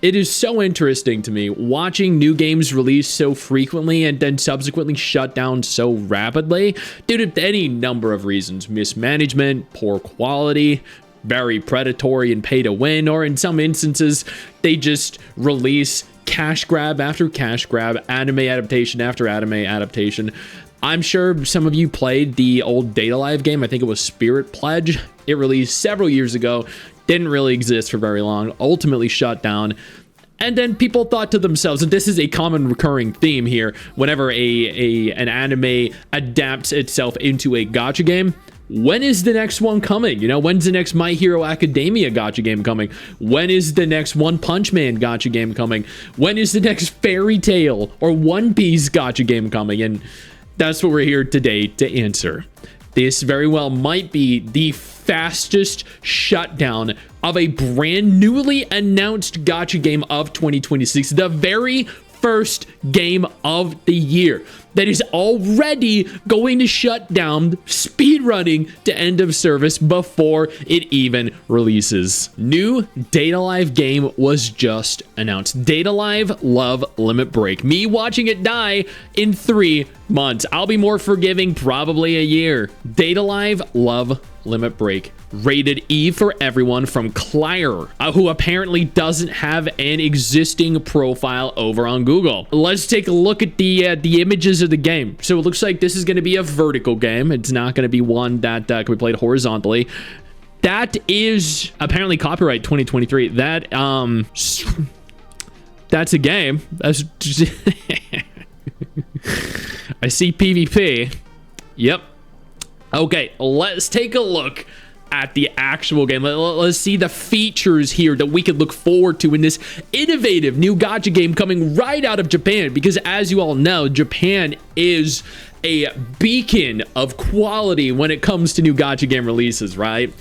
It is so interesting to me watching new games release so frequently and then subsequently shut down so rapidly due to any number of reasons: mismanagement, poor quality, very predatory and pay to win, or in some instances, they just release cash grab after cash grab, anime adaptation after anime adaptation. I'm sure some of you played the old Data Live game. I think it was Spirit Pledge. It released several years ago, didn't really exist for very long, ultimately shut down. And then people thought to themselves, and this is a common recurring theme here, whenever an anime adapts itself into a gacha game, when is the next one coming? You know, when's the next My Hero Academia gacha game coming? When is the next One Punch Man gacha game coming? When is the next Fairy Tail or One Piece gacha game coming? And that's what we're here today to answer. This very well might be the fastest shutdown of a brand newly announced gacha game of 2026. The very first game of the year that is already going to shut down, speedrunning to end of service before it even releases. New Data Live game was just announced. Data Live Love Limit Break. Me watching it die in 3 months. I'll be more forgiving, probably a year. Data Live Love Limit Break. Rated E for everyone from Claire, who apparently doesn't have an existing profile over on Google. Let's take a look at the images of the game. So it looks like this is going to be a vertical game. It's not going to be one that can be played horizontally. That is apparently copyright 2023. That's a game. That's I see PvP. Yep. Okay, let's take a look at the actual game. Let's see the features here that we could look forward to in this innovative new gacha game coming right out of Japan, because as you all know, Japan is a beacon of quality when it comes to new gacha game releases, right?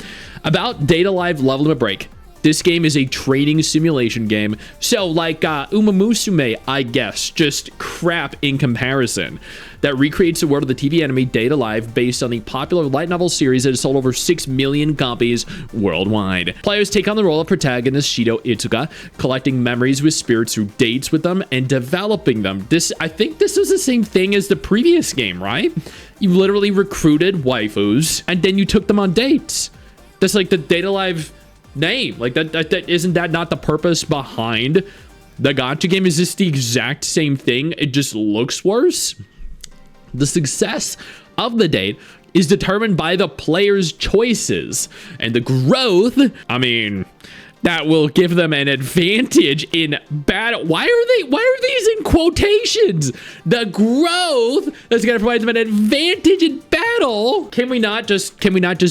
About Data Live Love Limit Break. This game is a training simulation game, so like Uma Musume, I guess, just crap in comparison, that recreates the world of the TV anime Data Live based on the popular light novel series that has sold over 6 million copies worldwide. Players take on the role of protagonist Shido Itsuka, collecting memories with spirits through dates with them and developing them. I think this was the same thing as the previous game, right? You literally recruited waifus and then you took them on dates. That's like the Data Live name. Like that isn't that not the purpose behind the gacha game? Is this the exact same thing? It just looks worse. The success of the date is determined by the player's choices, and the growth, I mean, that will give them an advantage in battle. Why are these in quotations? The growth that's gonna provide them an advantage in battle. Can we not just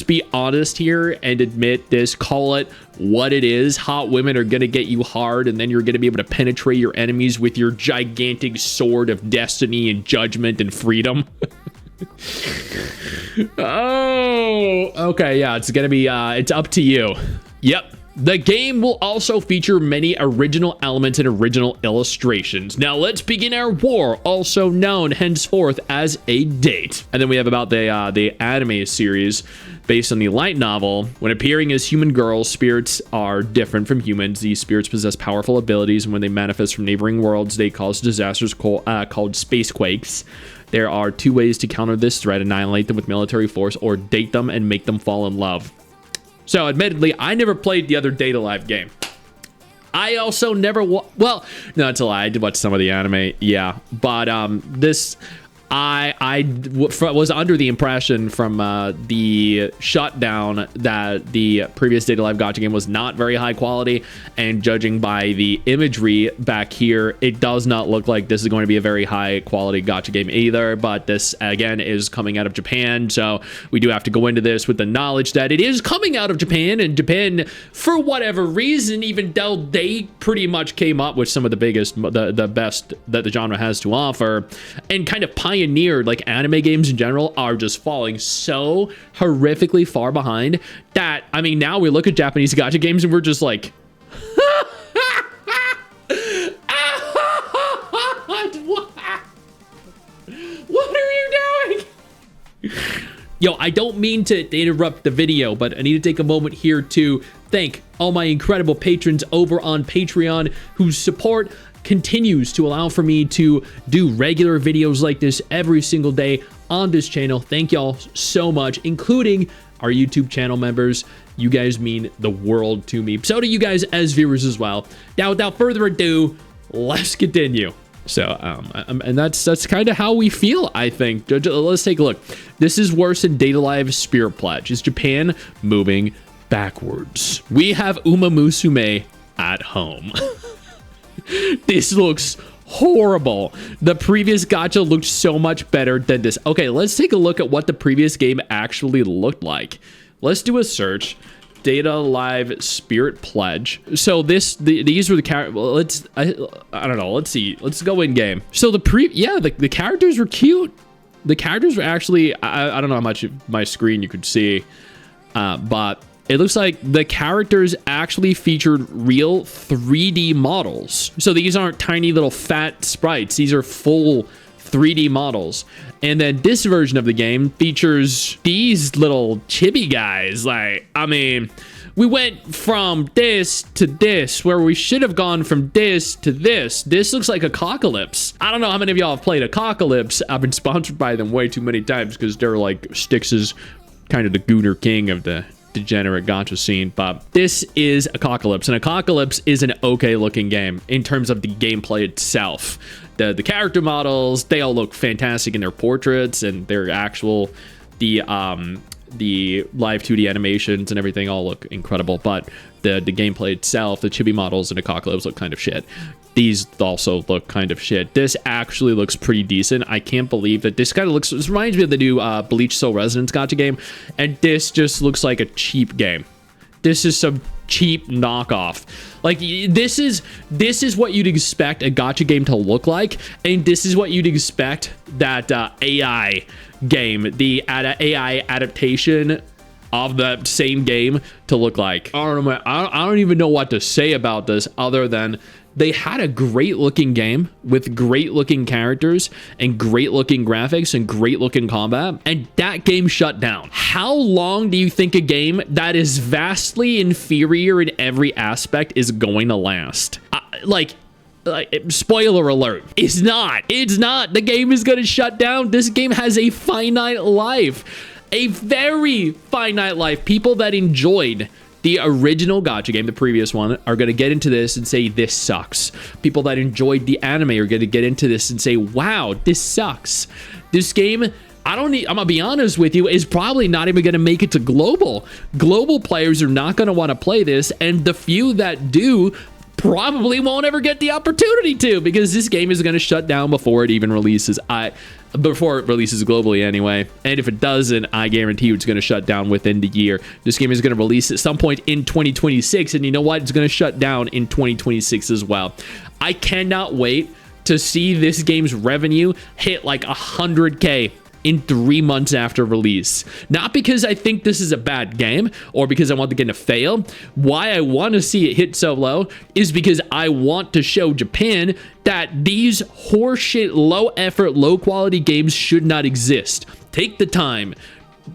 be honest here and admit this? Call it what it is. Hot women are gonna get you hard, and then you're gonna be able to penetrate your enemies with your gigantic sword of destiny and judgment and freedom. Oh, okay, yeah, it's gonna be it's up to you. Yep. The game will also feature many original elements and original illustrations. Now let's begin our war, also known henceforth as a date. And then we have about the anime series based on the light novel. When appearing as human girls, spirits are different from humans. These spirits possess powerful abilities, and when they manifest from neighboring worlds, they cause disasters called spacequakes. There are 2 ways to counter this threat: annihilate them with military force, or date them and make them fall in love. So, admittedly, I never played the other Data Live game. I also never... well, no, it's a lie. I did watch some of the anime, yeah. But this... I was under the impression from the shutdown that the previous Data Live gacha game was not very high quality, and judging by the imagery back here, it does not look like this is going to be a very high quality gacha game either. But this, again, is coming out of Japan, so we do have to go into this with the knowledge that it is coming out of Japan, and Japan, for whatever reason, even though they pretty much came up with some of the biggest, the best that the genre has to offer, and kind of pioneered, like anime games in general, are just falling so horrifically far behind that, I mean, now we look at Japanese gacha games and we're just like, what are you doing? Yo, I don't mean to interrupt the video, but I need to take a moment here to thank all my incredible patrons over on Patreon whose support continues to allow for me to do regular videos like this every single day on this channel. Thank y'all so much, including our YouTube channel members. You guys mean the world to me. So do you guys as viewers as well. Now, without further ado, let's continue. So, and that's kind of how we feel, I think. Let's take a look. This is worse than Data Live Spirit Pledge. Is Japan moving backwards? We have Uma Musume at home. This looks horrible. The previous gacha looked so much better than this. Okay, let's take a look at what the previous game actually looked like. Let's do a search. Data Live Spirit Pledge. So these were the characters. Well, I don't know. Let's see. Let's go in game. So the characters were cute. The characters were actually, I don't know how much of my screen you could see, but it looks like the characters actually featured real 3D models. So these aren't tiny little fat sprites. These are full 3D models. And then this version of the game features these little chibi guys. Like, I mean, we went from this to this, where we should have gone from this to this. This looks like a Apocalypse. I don't know how many of y'all have played Apocalypse. I've been sponsored by them way too many times because they're like Stix is kind of the gooner king of the degenerate gacha scene. But this is Apocalypse, and Apocalypse is an okay looking game in terms of the gameplay itself. The character models, they all look fantastic in their portraits, and their actual the live 2D animations and everything all look incredible. But the gameplay itself, the chibi models and the Apocalypse look kind of shit. These also look kind of shit. This actually looks pretty decent. I can't believe that this kind of looks, this reminds me of the new Bleach Soul Resonance gacha game, and this just looks like a cheap game. This is some cheap knockoff. Like, this is what you'd expect a gacha game to look like, and this is what you'd expect that AI game, the AI adaptation of the same game to look like. I don't even know what to say about this other than they had a great looking game with great looking characters and great looking graphics and great looking combat, and that game shut down. How long do you think a game that is vastly inferior in every aspect is going to last? Like, spoiler alert, it's not. The game is going to shut down. This game has a finite life. A very finite life. People that enjoyed the original gacha game, the previous one, are going to get into this and say, this sucks. People that enjoyed the anime are going to get into this and say, wow, this sucks. This game, I'm going to be honest with you, is probably not even going to make it to global. Global players are not going to want to play this, and the few that do probably won't ever get the opportunity to, because this game is going to shut down before it even releases. Before it releases globally anyway. And if it doesn't, I guarantee you it's going to shut down within the year. This game is going to release at some point in 2026, and you know what? It's going to shut down in 2026 as well. I cannot wait to see this game's revenue hit like 100K in 3 months after release. Not because I think this is a bad game or because I want the game to fail. Why I want to see it hit so low is because I want to show Japan that these horseshit, low effort, low quality games should not exist. Take the time,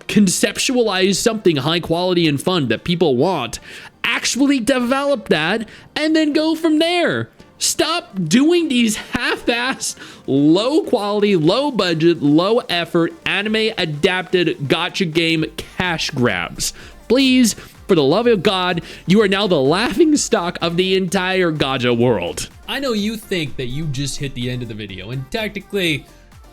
conceptualize something high quality and fun that people want, actually develop that, and then go from there. Stop doing these half-assed, low-quality, low-budget, low-effort, anime-adapted gacha game cash grabs. Please, for the love of God, you are now the laughingstock of the entire gacha world. I know you think that you just hit the end of the video, and technically,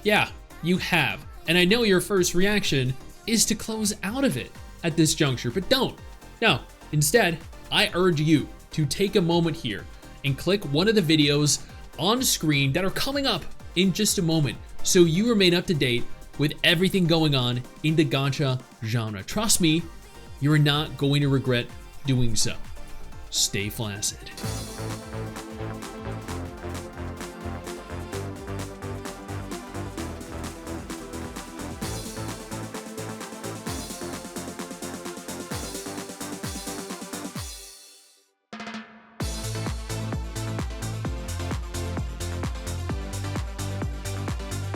yeah, you have. And I know your first reaction is to close out of it at this juncture, but don't. No, instead, I urge you to take a moment here and click one of the videos on screen that are coming up in just a moment, so you remain up to date with everything going on in the gacha genre. Trust me, you are not going to regret doing so. Stay flaccid.